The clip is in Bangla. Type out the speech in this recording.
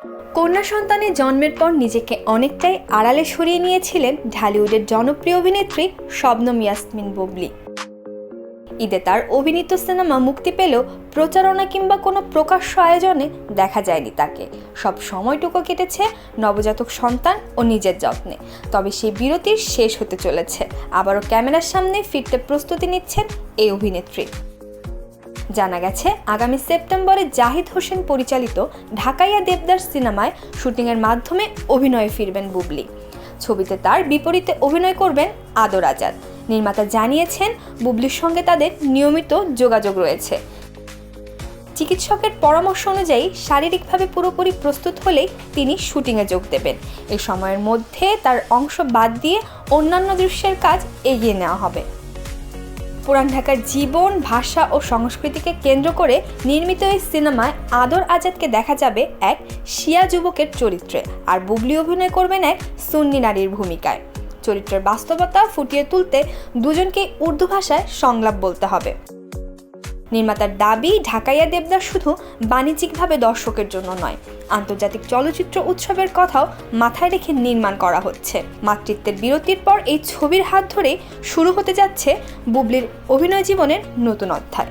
কন্যা সন্তানের জন্মের পর নিজেকে অনেকটাই আড়ালে সরিয়ে নিয়েছিলেন ঢালিউডের জনপ্রিয় অভিনেত্রী শবনম ইয়াসমিন বুবলি। ঈদে তার অভিনীত সিনেমা মুক্তি পেলেও প্রচারণা কিংবা কোনো প্রকাশ্য আয়োজনে দেখা যায়নি তাকে। সব সময়টুকু কেটেছে নবজাতক সন্তান ও নিজের যত্নে। তবে সেই বিরতির শেষ হতে চলেছে, আবারও ক্যামেরার সামনে ফিরতে প্রস্তুতি নিচ্ছেন এই অভিনেত্রী। জানা গেছে আগামী সেপ্টেম্বরে জাহিদ হোসেন পরিচালিত ঢাকাইয়া দেবদাস সিনেমায় শুটিংয়ের মাধ্যমে অভিনয়ে ফিরবেন বুবলি। ছবিতে তার বিপরীতে অভিনয় করবেন আদর আজাদ। নির্মাতা জানিয়েছেন বুবলির সঙ্গে তাদের নিয়মিত যোগাযোগ রয়েছে। চিকিৎসকের পরামর্শ অনুযায়ী শারীরিকভাবে পুরোপুরি প্রস্তুত হলেই তিনি শুটিংয়ে যোগ দেবেন। এই সময়ের মধ্যে তার অংশ বাদ দিয়ে অন্যান্য দৃশ্যের কাজ এগিয়ে নেওয়া হবে। পুরান ঢাকার জীবন, ভাষা ও সংস্কৃতিকে কেন্দ্র করে নির্মিত এই সিনেমায় আদর আজাদকে দেখা যাবে এক শিয়া যুবকের চরিত্রে, আর বুবলি অভিনয় করবেন এক সুন্নি নারীর ভূমিকায়। চরিত্রের বাস্তবতা ফুটিয়ে তুলতে দুজনকেই উর্দু ভাষায় সংলাপ বলতে হবে। নির্মাতার দাবি, ঢাকাইয়া দেবদাস শুধু বাণিজ্যিকভাবে দর্শকের জন্য নয়, আন্তর্জাতিক চলচ্চিত্র উৎসবের কথাও মাথায় রেখে নির্মাণ করা হচ্ছে। মাতৃত্বের বিরতির পর এই ছবির হাত ধরেই শুরু হতে যাচ্ছে বুবলির অভিনয় জীবনের নতুন অধ্যায়।